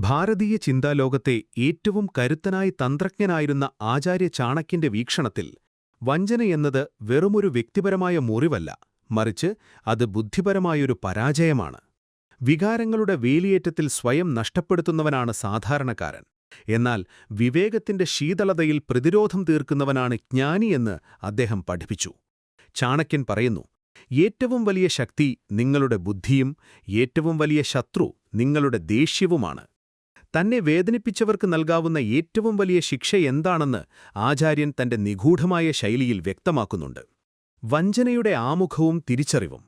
ഭാരതീയ ചിന്താലോകത്തെ ഏറ്റവും കരുത്തനായ തന്ത്രജ്ഞനായിരുന്ന ആചാര്യ ചാണക്യന്റെ വീക്ഷണത്തിൽ വഞ്ചനയെന്നത് വെറുമൊരു വ്യക്തിപരമായ മുറിവല്ല, മറിച്ച് അത് ബുദ്ധിപരമായൊരു പരാജയമാണ്. വികാരങ്ങളുടെ വേലിയേറ്റത്തിൽ സ്വയം നഷ്ടപ്പെടുത്തുന്നവനാണ് സാധാരണക്കാരൻ. എന്നാൽ വിവേകത്തിന്റെ ശീതളതയിൽ പ്രതിരോധം തീർക്കുന്നവനാണ് ജ്ഞാനിയെന്ന് അദ്ദേഹം പഠിപ്പിച്ചു. ചാണക്യൻ പറയുന്നു, ഏറ്റവും വലിയ ശക്തി നിങ്ങളുടെ ബുദ്ധിയും ഏറ്റവും വലിയ ശത്രു നിങ്ങളുടെ ദേഷ്യവുമാണ്. തന്നെ വേദനിപ്പിച്ചവർക്ക് നൽകാവുന്ന ഏറ്റവും വലിയ ശിക്ഷ എന്താണെന്ന് ആചാര്യൻ തന്റെ നിഗൂഢമായ ശൈലിയിൽ വ്യക്തമാക്കുന്നുണ്ട്. വഞ്ചനയുടെ ആമുഖവും തിരിച്ചറിവും.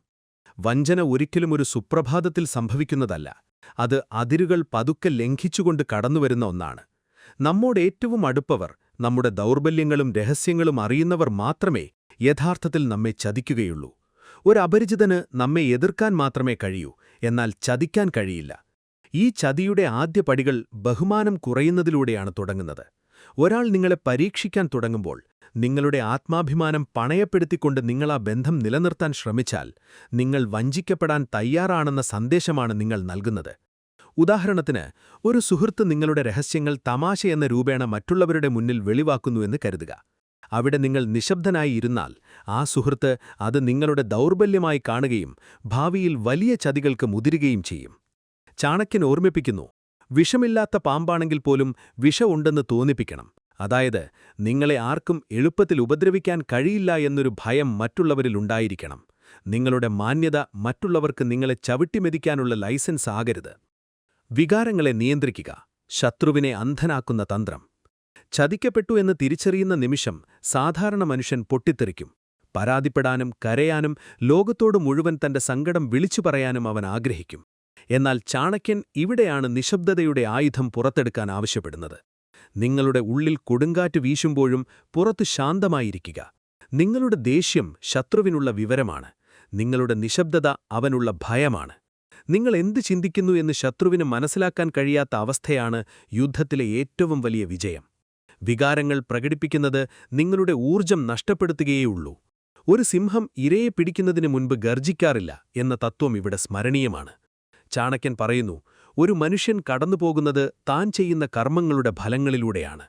വഞ്ചന ഒരിക്കലും ഒരു സുപ്രഭാതത്തിൽ സംഭവിക്കുന്നതല്ല. അത് അതിരുകൾ പതുക്കെ ലംഘിച്ചുകൊണ്ട് കടന്നുവരുന്ന ഒന്നാണ്. നമ്മോടേറ്റവും അടുപ്പവർ, നമ്മുടെ ദൗർബല്യങ്ങളും രഹസ്യങ്ങളും അറിയുന്നവർ മാത്രമേ യഥാർത്ഥത്തിൽ നമ്മെ ചതിക്കുകയുള്ളൂ. ഒരു അപരിചിതന് നമ്മെ എതിർക്കാൻ മാത്രമേ കഴിയൂ, എന്നാൽ ചതിക്കാൻ കഴിയില്ല. ഈ ചതിയുടെ ആദ്യ പടികൾ ബഹുമാനം കുറയുന്നതിലൂടെയാണ് തുടങ്ങുന്നത്. ഒരാൾ നിങ്ങളെ പരീക്ഷിക്കാൻ തുടങ്ങുമ്പോൾ നിങ്ങളുടെ ആത്മാഭിമാനം പണയപ്പെടുത്തിക്കൊണ്ട് നിങ്ങൾ ആ ബന്ധം നിലനിർത്താൻ ശ്രമിച്ചാൽ നിങ്ങൾ വഞ്ചിക്കപ്പെടാൻ തയ്യാറാണെന്ന സന്ദേശമാണ് നിങ്ങൾ നൽകുന്നത്. ഉദാഹരണത്തിന്, ഒരു സുഹൃത്ത് നിങ്ങളുടെ രഹസ്യങ്ങൾ തമാശയെന്ന രൂപേണ മറ്റുള്ളവരുടെ മുന്നിൽ വെളിവാക്കുന്നുവെന്ന് കരുതുക. അവിടെ നിങ്ങൾ നിശബ്ദനായി ഇരുന്നാൽ ആ സുഹൃത്ത് അത് നിങ്ങളുടെ ദൗർബല്യമായി കാണുകയും ഭാവിയിൽ വലിയ ചതികൾക്ക് മുതിരുകയും ചെയ്യും. ചാണക്യൻ ഓർമ്മിപ്പിക്കുന്നു, വിഷമില്ലാത്ത പാമ്പാണെങ്കിൽ പോലും വിഷം ഉണ്ടെന്ന് തോന്നിപ്പിക്കണം. അതായത്, നിങ്ങളെ ആർക്കും എളുപ്പത്തിൽ ഉപദ്രവിക്കാൻ കഴിയില്ല എന്നൊരു ഭയം മറ്റുള്ളവരിലുണ്ടായിരിക്കണം. നിങ്ങളുടെ മാന്യത മറ്റുള്ളവർക്ക് നിങ്ങളെ ചവിട്ടിമെതിക്കാനുള്ള ലൈസൻസ് ആകരുത്. വികാരങ്ങളെ നിയന്ത്രിക്കുക. ശത്രുവിനെ അന്ധനാക്കുന്ന തന്ത്രം. ചതിക്കപ്പെട്ടു എന്ന് തിരിച്ചറിയുന്ന നിമിഷം സാധാരണ മനുഷ്യൻ പൊട്ടിത്തെറിക്കും. പരാതിപ്പെടാനും കരയാനും ലോകത്തോട് മുഴുവൻ തന്റെ സങ്കടം വിളിച്ചു പറയാനും അവൻ ആഗ്രഹിക്കും. എന്നാൽ ചാണക്യൻ ഇവിടെയാണ് നിശബ്ദതയുടെ ആയുധം പുറത്തെടുക്കാൻ ആവശ്യപ്പെടുന്നത്. നിങ്ങളുടെ ഉള്ളിൽ കൊടുങ്കാറ്റ് വീശുമ്പോഴും പുറത്തു ശാന്തമായിരിക്കുക. നിങ്ങളുടെ ദേഷ്യം ശത്രുവിനുള്ള വിവരമാണ്. നിങ്ങളുടെ നിശബ്ദത അവനുള്ള ഭയമാണ്. നിങ്ങൾ എന്തു ചിന്തിക്കുന്നു എന്ന് ശത്രുവിന് മനസ്സിലാക്കാൻ കഴിയാത്ത അവസ്ഥയാണ് യുദ്ധത്തിലെ ഏറ്റവും വലിയ വിജയം. വികാരങ്ങൾ പ്രകടിപ്പിക്കുന്നത് നിങ്ങളുടെ ഊർജം നഷ്ടപ്പെടുത്തുകയേയുള്ളൂ. ഒരു സിംഹം ഇരയെ പിടിക്കുന്നതിന് മുൻപ് ഗർജിക്കാറില്ല എന്ന തത്വം ഇവിടെ സ്മരണീയമാണ്. ചാണക്യൻ പറയുന്നു, ഒരു മനുഷ്യൻ കടന്നുപോകുന്നത് താൻ ചെയ്യുന്ന കർമ്മങ്ങളുടെ ഫലങ്ങളിലൂടെയാണ്.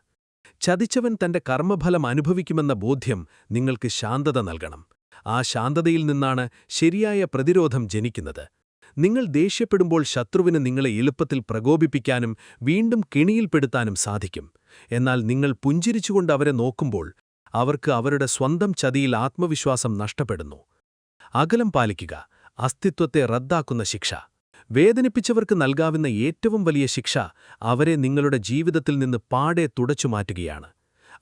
ചതിച്ചവൻ തന്റെ കർമ്മഫലം അനുഭവിക്കുമെന്ന ബോധ്യം നിങ്ങൾക്ക് ശാന്തത നൽകണം. ആ ശാന്തതയിൽ നിന്നാണ് ശരിയായ പ്രതിരോധം ജനിക്കുന്നത്. നിങ്ങൾ ദേഷ്യപ്പെടുമ്പോൾ ശത്രുവിന് നിങ്ങളെ എളുപ്പത്തിൽ പ്രകോപിപ്പിക്കാനും വീണ്ടും കെണിയിൽപ്പെടുത്താനും സാധിക്കും. എന്നാൽ നിങ്ങൾ പുഞ്ചിരിച്ചുകൊണ്ട് അവരെ നോക്കുമ്പോൾ അവർക്ക് അവരുടെ സ്വന്തം ചതിയിൽ ആത്മവിശ്വാസം നഷ്ടപ്പെടുന്നു. അകലം പാലിക്കുക. അസ്തിത്വത്തെ റദ്ദാക്കുന്ന ശിക്ഷ. വേദനിപ്പിച്ചവർക്ക് നൽകാവുന്ന ഏറ്റവും വലിയ ശിക്ഷ അവരെ നിങ്ങളുടെ ജീവിതത്തിൽ നിന്ന് പാടെ തുടച്ചുമാറ്റുകയാണ്.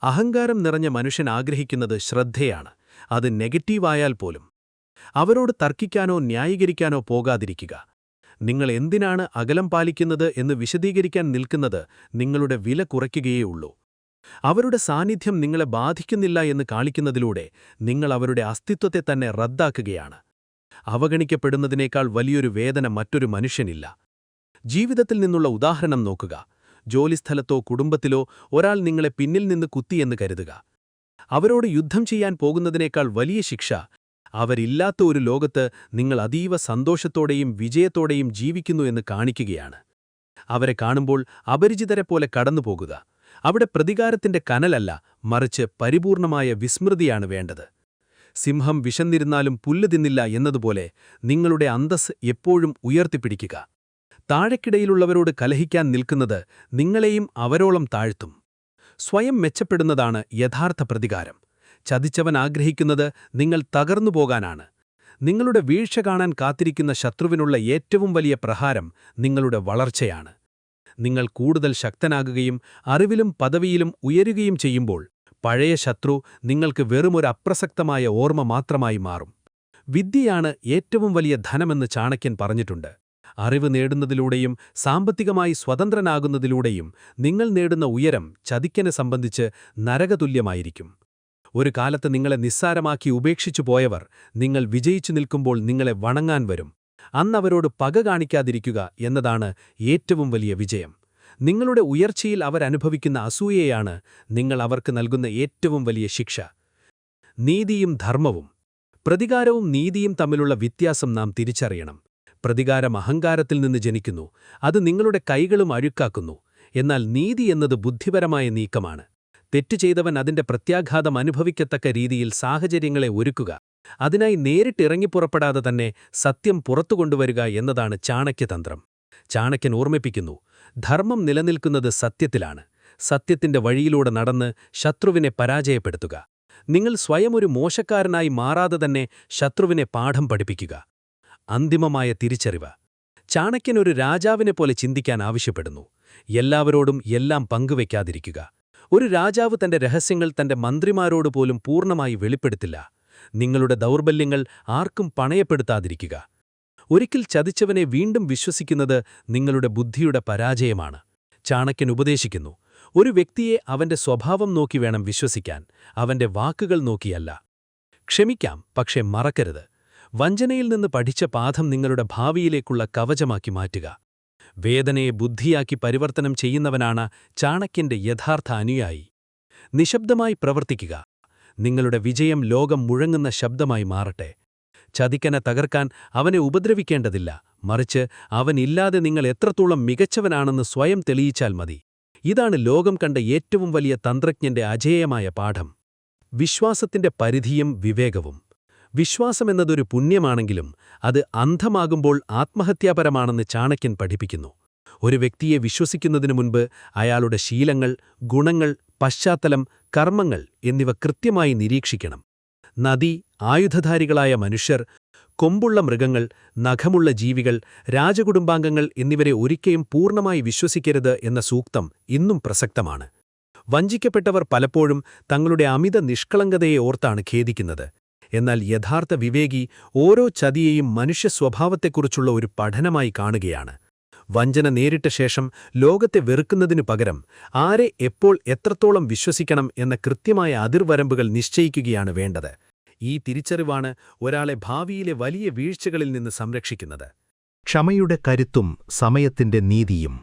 അഹങ്കാരം നിറഞ്ഞ മനുഷ്യൻ ആഗ്രഹിക്കുന്നത് ശ്രദ്ധയാണ്, അത് നെഗറ്റീവായാൽ പോലും. അവരോട് തർക്കിക്കാനോ ന്യായീകരിക്കാനോ പോകാതിരിക്കുക. നിങ്ങൾ എന്തിനാണ് അകലം പാലിക്കുന്നത് എന്ന് വിശദീകരിക്കാൻ നിൽക്കുന്നത് നിങ്ങളുടെ വില കുറയ്ക്കുകയേയുള്ളൂ. അവരുടെ സാന്നിധ്യം നിങ്ങളെ ബാധിക്കുന്നില്ല എന്ന് കാണിക്കുന്നതിലൂടെ നിങ്ങൾ അവരുടെ അസ്തിത്വത്തെ തന്നെ റദ്ദാക്കുകയാണ്. അവഗണിക്കപ്പെടുന്നതിനേക്കാൾ വലിയൊരു വേദന മറ്റൊരു മനുഷ്യനില്ല. ജീവിതത്തിൽ നിന്നുള്ള ഉദാഹരണം നോക്കുക. ജോലിസ്ഥലത്തോ കുടുംബത്തിലോ ഒരാൾ നിങ്ങളെ പിന്നിൽ നിന്ന് കുത്തിയെന്ന് കരുതുക. അവരോട് യുദ്ധം ചെയ്യാൻ പോകുന്നതിനേക്കാൾ വലിയ ശിക്ഷ അവരില്ലാത്ത ഒരു ലോകത്ത് നിങ്ങൾ അതീവ സന്തോഷത്തോടെയും വിജയത്തോടെയും ജീവിക്കുന്നു എന്ന് കാണിക്കുകയാണ്. അവരെ കാണുമ്പോൾ അപരിചിതരെപ്പോലെ കടന്നുപോകുക. അവിടെ പ്രതികാരത്തിന്റെ കനലല്ല, മറിച്ച് പരിപൂർണമായ വിസ്മൃതിയാണ് വേണ്ടത്. സിംഹം വിശന്നിരുന്നാലും പുല്ല് തിന്നില്ല എന്നതുപോലെ നിങ്ങളുടെ അന്തസ് എപ്പോഴും ഉയർത്തിപ്പിടിക്കുക. താഴെക്കിടയിലുള്ളവരോട് കലഹിക്കാൻ നിൽക്കുന്നത് നിങ്ങളെയും അവരോളം താഴ്ത്തും. സ്വയം മെച്ചപ്പെടുന്നതാണ് യഥാർത്ഥ പ്രതികാരം. ചതിച്ചവൻ ആഗ്രഹിക്കുന്നത് നിങ്ങൾ തകർന്നുപോകാനാണ്. നിങ്ങളുടെ വീഴ്ച കാണാൻ കാത്തിരിക്കുന്ന ശത്രുവിനുള്ള ഏറ്റവും വലിയ പ്രഹാരം നിങ്ങളുടെ വളർച്ചയാണ്. നിങ്ങൾ കൂടുതൽ ശക്തനാകുകയും അറിവിലും പദവിയിലും ഉയരുകയും ചെയ്യുമ്പോൾ പഴയ ശത്രു നിങ്ങൾക്ക് വെറുമൊരു അപ്രസക്തമായ ഓർമ്മ മാത്രമായി മാറും. വിദ്യയാണ് ഏറ്റവും വലിയ ധനമെന്ന് ചാണക്യൻ പറഞ്ഞിട്ടുണ്ട്. അറിവ് നേടുന്നതിലൂടെയും സാമ്പത്തികമായി സ്വതന്ത്രനാകുന്നതിലൂടെയും നിങ്ങൾ നേടുന്ന ഉയരം ചതിക്കനെ സംബന്ധിച്ച് നരകതുല്യമായിരിക്കും. ഒരു കാലത്ത് നിങ്ങളെ നിസ്സാരമാക്കി ഉപേക്ഷിച്ചു പോയവർ നിങ്ങൾ വിജയിച്ചു നിൽക്കുമ്പോൾ നിങ്ങളെ വണങ്ങാൻ വരും. അന്നവരോട് പക കാണിക്കാതിരിക്കുക എന്നതാണ് ഏറ്റവും വലിയ വിജയം. നിങ്ങളുടെ ഉയർച്ചയിൽ അവരനുഭവിക്കുന്ന അസൂയയാണ് നിങ്ങൾ അവർക്ക് നൽകുന്ന ഏറ്റവും വലിയ ശിക്ഷ. നീതിയും ധർമ്മവും. പ്രതികാരവും നീതിയും തമ്മിലുള്ള വ്യത്യാസം നാം തിരിച്ചറിയണം. പ്രതികാരം അഹങ്കാരത്തിൽ നിന്ന് ജനിക്കുന്നു, അത് നിങ്ങളുടെ കൈകളും അഴുക്കാക്കുന്നു. എന്നാൽ നീതി എന്നത് ബുദ്ധിപരമായ നീക്കമാണ്. തെറ്റ് ചെയ്തവൻ അതിന്റെ പ്രത്യാഘാതം അനുഭവിക്കത്തക്ക രീതിയിൽ സാഹചര്യങ്ങളെ ഒരുക്കുക. അതിനായി നേരിട്ടിറങ്ങിപ്പുറപ്പെടാതെ തന്നെ സത്യം പുറത്തുകൊണ്ടുവരിക എന്നതാണ് ചാണക്യതന്ത്രം. ചാണക്യൻ ഓർമ്മിപ്പിക്കുന്നു, ധർമ്മം നിലനിൽക്കുന്നത് സത്യത്തിലാണ്. സത്യത്തിന്റെ വഴിയിലൂടെ നടന്ന് ശത്രുവിനെ പരാജയപ്പെടുത്തുക. നിങ്ങൾ സ്വയം ഒരു മോശക്കാരനായി മാറാതെ തന്നെ ശത്രുവിനെ പാഠം പഠിപ്പിക്കുക. അന്തിമമായ തിരിച്ചറിവ്. ചാണക്യൻ ഒരു രാജാവിനെപ്പോലെ ചിന്തിക്കാൻ ആവശ്യപ്പെടുന്നു. എല്ലാവരോടും എല്ലാം പങ്കുവയ്ക്കാതിരിക്കുക. ഒരു രാജാവ് തന്റെ രഹസ്യങ്ങൾ തന്റെ മന്ത്രിമാരോട് പോലും പൂർണ്ണമായി വെളിപ്പെടുത്തില്ല. നിങ്ങളുടെ ദൗർബല്യങ്ങൾ ആർക്കും പണയപ്പെടുത്താതിരിക്കുക. ഒരിക്കൽ ചതിച്ചവനെ വീണ്ടും വിശ്വസിക്കുന്നത് നിങ്ങളുടെ ബുദ്ധിയുടെ പരാജയമാണ്. ചാണക്യൻ ഉപദേശിക്കുന്നു, ഒരു വ്യക്തിയെ അവന്റെ സ്വഭാവം നോക്കി വേണം വിശ്വസിക്കാൻ, അവന്റെ വാക്കുകൾ നോക്കിയല്ല. ക്ഷമിക്കാം, പക്ഷേ മറക്കരുത്. വഞ്ചനയിൽ നിന്ന് പഠിച്ച പാഠം നിങ്ങളുടെ ഭാവിയിലേക്കുള്ള കവചമാക്കി മാറ്റുക. വേദനയെ ബുദ്ധിയാക്കി പരിവർത്തനം ചെയ്യുന്നവനാണ് ചാണക്യന്റെ യഥാർത്ഥ അനുയായി. നിശബ്ദമായി പ്രവർത്തിക്കുക. നിങ്ങളുടെ വിജയം ലോകം മുഴങ്ങുന്ന ശബ്ദമായി മാറട്ടെ. ചതിക്കനെ തകർക്കാൻ അവനെ ഉപദ്രവിക്കേണ്ടതില്ല, മറിച്ച് അവനില്ലാതെ നിങ്ങൾ എത്രത്തോളം മികച്ചവനാണെന്ന് സ്വയം തെളിയിച്ചാൽ മതി. ഇതാണ് ലോകം കണ്ട ഏറ്റവും വലിയ തന്ത്രജ്ഞന്റെ അജേയമായ പാഠം. വിശ്വാസത്തിന്റെ പരിധിയും വിവേകവും. വിശ്വാസമെന്നതൊരു പുണ്യമാണെങ്കിലും അത് അന്ധമാകുമ്പോൾ ആത്മഹത്യാപരമാണെന്ന് ചാണക്യൻ പഠിപ്പിക്കുന്നു. ഒരു വ്യക്തിയെ വിശ്വസിക്കുന്നതിനു മുൻപ് അയാളുടെ ശീലങ്ങൾ, ഗുണങ്ങൾ, പശ്ചാത്തലം, കർമ്മങ്ങൾ എന്നിവ കൃത്യമായി നിരീക്ഷിക്കണം. നദി, ആയുധധാരികളായ മനുഷ്യർ, കൊമ്പുള്ള മൃഗങ്ങൾ, നഖമുള്ള ജീവികൾ, രാജകുടുംബാംഗങ്ങൾ എന്നിവരെ ഒരിക്കലും പൂർണ്ണമായി വിശ്വസിക്കരുത് എന്ന സൂക്തം ഇന്നും പ്രസക്തമാണ്. വഞ്ചിക്കപ്പെട്ടവർ പലപ്പോഴും തങ്ങളുടെ അമിത നിഷ്കളങ്കതയെ ഓർത്താണ് ഖേദിക്കുന്നത്. എന്നാൽ യഥാർത്ഥ വിവേകി ഓരോ ചതിയെയും മനുഷ്യ സ്വഭാവത്തെക്കുറിച്ചുള്ള ഒരു പഠനമായി കാണുകയാണ്. വഞ്ചന നേരിട്ട ശേഷം ലോകത്തെ വെറുക്കുന്നതിനു പകരം ആരെ എപ്പോൾ എത്രത്തോളം വിശ്വസിക്കണം എന്ന കൃത്യമായ അതിർവരമ്പുകൾ നിശ്ചയിക്കുകയാണ് വേണ്ടത്. ഈ തിരിച്ചറിവാണ് ഒരാളെ ഭാവിയിലെ വലിയ വീഴ്ചകളിൽ നിന്ന് സംരക്ഷിക്കുന്നത്. ക്ഷമയുടെ കരുത്തും സമയത്തിന്റെ നീതിയും.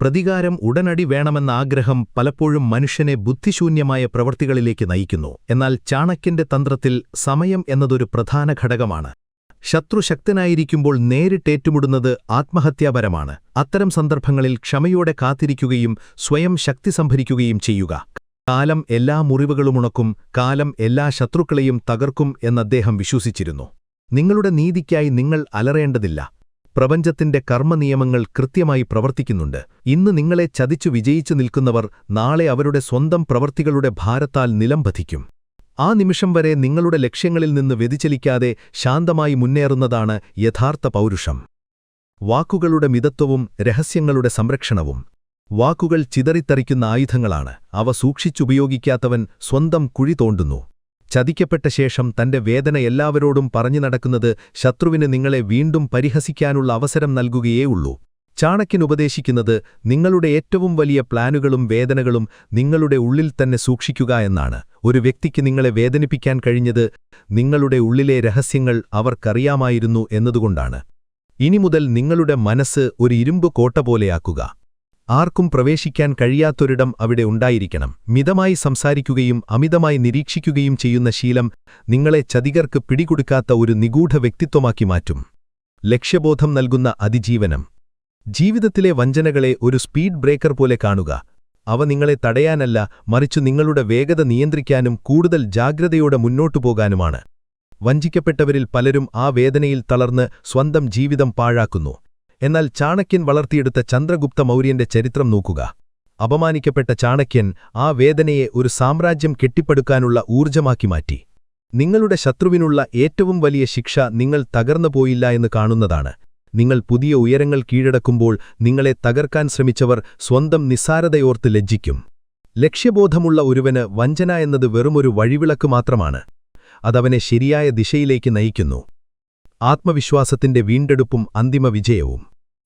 പ്രതികാരം ഉടനടി വേണമെന്ന ആഗ്രഹം പലപ്പോഴും മനുഷ്യനെ ബുദ്ധിശൂന്യമായ പ്രവൃത്തികളിലേക്ക് നയിക്കുന്നു. എന്നാൽ ചാണക്യന്റെ തന്ത്രത്തിൽ സമയം എന്നതൊരു പ്രധാന ഘടകമാണ്. ശത്രു ശക്തനായിരിക്കുമ്പോൾ നേരിട്ടേറ്റുമുടുന്നത് ആത്മഹത്യാപരമാണ്. അത്തരം സന്ദർഭങ്ങളിൽ ക്ഷമയോടെ കാത്തിരിക്കുകയും സ്വയം ശക്തി സംഭരിക്കുകയും ചെയ്യുക. കാലം എല്ലാ മുറിവുകളുമുണക്കും, കാലം എല്ലാ ശത്രുക്കളെയും തകർക്കും എന്നദ്ദേഹം വിശ്വസിച്ചിരുന്നു. നിങ്ങളുടെ നീതിക്കായി നിങ്ങൾ അലറേണ്ടതില്ല. പ്രപഞ്ചത്തിന്റെ കർമ്മനിയമങ്ങൾ കൃത്യമായി പ്രവർത്തിക്കുന്നുണ്ട്. ഇന്ന് നിങ്ങളെ ചതിച്ചു വിജയിച്ചു നിൽക്കുന്നവർ നാളെ അവരുടെ സ്വന്തം പ്രവൃത്തികളുടെ ഭാരത്താൽ നിലംപതിക്കും. ആ നിമിഷം വരെ നിങ്ങളുടെ ലക്ഷ്യങ്ങളിൽ നിന്ന് വ്യതിചലിക്കാതെ ശാന്തമായി മുന്നേറുന്നതാണ് യഥാർത്ഥ പൗരുഷം. വാക്കുകളുടെ മിതത്വവും രഹസ്യങ്ങളുടെ സംരക്ഷണവും. വാക്കുകൾ ചിതറിത്തറിക്കുന്ന ആയുധങ്ങളാണ്. അവ സൂക്ഷിച്ചുപയോഗിക്കാത്തവൻ സ്വന്തം കുഴി തോണ്ടുന്നു. ചതിക്കപ്പെട്ട ശേഷം തന്റെ വേദന എല്ലാവരോടും പറഞ്ഞു നടക്കുന്നത് ശത്രുവിന് നിങ്ങളെ വീണ്ടും പരിഹസിക്കാനുള്ള അവസരം നൽകുകയേ ഉള്ളൂ. ചാണക്യൻ ഉപദേശിക്കുന്നത് നിങ്ങളുടെ ഏറ്റവും വലിയ പ്ലാനുകളും വേദനകളും നിങ്ങളുടെ ഉള്ളിൽ തന്നെ സൂക്ഷിക്കുക എന്നാണ്. ഒരു വ്യക്തിക്ക് നിങ്ങളെ വേദനിപ്പിക്കാൻ കഴിഞ്ഞത് നിങ്ങളുടെ ഉള്ളിലെ രഹസ്യങ്ങൾ അവർക്കറിയാമായിരുന്നു എന്നതുകൊണ്ടാണ്. ഇനിമുതൽ നിങ്ങളുടെ മനസ്സ് ഒരു ഇരുമ്പ് കോട്ട പോലെയാക്കുക. ആർക്കും പ്രവേശിക്കാൻ കഴിയാത്തൊരിടം അവിടെ ഉണ്ടായിരിക്കണം. മിതമായി സംസാരിക്കുകയും അമിതമായി നിരീക്ഷിക്കുകയും ചെയ്യുന്ന ശീലം നിങ്ങളെ ചതികർക്ക് പിടികൊടുക്കാത്ത ഒരു നിഗൂഢ വ്യക്തിത്വമാക്കി മാറ്റും. ലക്ഷ്യബോധം നൽകുന്ന അതിജീവനം. ജീവിതത്തിലെ വഞ്ചനകളെ ഒരു സ്പീഡ് ബ്രേക്കർ പോലെ കാണുക. അവ നിങ്ങളെ തടയാനല്ല, മറിച്ചു നിങ്ങളുടെ വേഗത നിയന്ത്രിക്കാനും കൂടുതൽ ജാഗ്രതയോടെ മുന്നോട്ടു പോകാനുമാണ്. വഞ്ചിക്കപ്പെട്ടവരിൽ പലരും ആ വേദനയിൽ തളർന്ന് സ്വന്തം ജീവിതം പാഴാക്കുന്നു. എന്നാൽ ചാണക്യൻ വളർത്തിയെടുത്ത ചന്ദ്രഗുപ്ത മൗര്യന്റെ ചരിത്രം നോക്കുക. അപമാനിക്കപ്പെട്ട ചാണക്യൻ ആ വേദനയെ ഒരു സാമ്രാജ്യം കെട്ടിപ്പടുക്കാനുള്ള ഊർജ്ജമാക്കി മാറ്റി. നിങ്ങളുടെ ശത്രുവിനുള്ള ഏറ്റവും വലിയ ശിക്ഷ നിങ്ങൾ തകർന്നുപോയില്ല എന്ന് കാണുന്നതാണ്. നിങ്ങൾ പുതിയ ഉയരങ്ങൾ കീഴടക്കുമ്പോൾ നിങ്ങളെ തകർക്കാൻ ശ്രമിച്ചവർ സ്വന്തം നിസ്സാരതയോർത്ത് ലജ്ജിക്കും. ലക്ഷ്യബോധമുള്ള ഒരുവന് വഞ്ചന എന്നത് വെറുമൊരു വഴിവിളക്ക് മാത്രമാണ്. അതവനെ ശരിയായ ദിശയിലേക്ക് നയിക്കുന്നു. ആത്മവിശ്വാസത്തിന്റെ വീണ്ടെടുപ്പും അന്തിമ വിജയവും.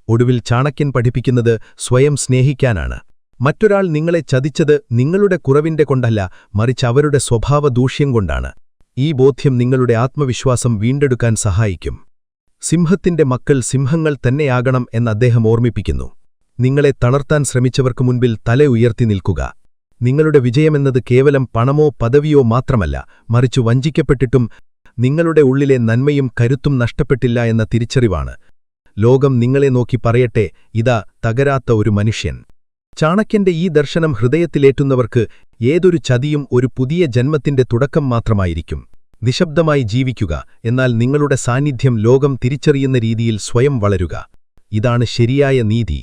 ഒടുവിൽ ചാണക്യൻ പഠിപ്പിക്കുന്നത് സ്വയം സ്നേഹിക്കാനാണ്. മറ്റൊരാൾ നിങ്ങളെ ചതിച്ചത് നിങ്ങളുടെ കുറവിന്റെ കൊണ്ടല്ല, മറിച്ച് അവരുടെ സ്വഭാവദൂഷ്യം കൊണ്ടാണ്. ഈ ബോധ്യം നിങ്ങളുടെ ആത്മവിശ്വാസം വീണ്ടെടുക്കാൻ സഹായിക്കും. സിംഹത്തിന്റെ മക്കൾ സിംഹങ്ങൾ തന്നെയാകണം എന്ന് അദ്ദേഹം ഓർമ്മിപ്പിക്കുന്നു. നിങ്ങളെ തളർത്താൻ ശ്രമിച്ചവർക്കു മുൻപിൽ തല ഉയർത്തി നിൽക്കുക. നിങ്ങളുടെ വിജയമെന്നത് കേവലം പണമോ പദവിയോ മാത്രമല്ല, മറിച്ചു വഞ്ചിക്കപ്പെട്ടിട്ടും നിങ്ങളുടെ ഉള്ളിലെ നന്മയും കരുത്തും നഷ്ടപ്പെട്ടില്ല എന്ന തിരിച്ചറിവാണ്. ലോകം നിങ്ങളെ നോക്കി പറയട്ടെ, ഇതാ തകരാത്ത ഒരു മനുഷ്യൻ. ചാണക്യന്റെ ഈ ദർശനം ഹൃദയത്തിലേറ്റുന്നവർക്ക് ഏതൊരു ചതിയും ഒരു പുതിയ ജന്മത്തിന്റെ തുടക്കം മാത്രമായിരിക്കും. നിശബ്ദമായി ജീവിക്കുക, എന്നാൽ നിങ്ങളുടെ സാന്നിധ്യം ലോകം തിരിച്ചറിയുന്ന രീതിയിൽ സ്വയം വളരുക. ഇതാണ് ശരിയായ നീതി.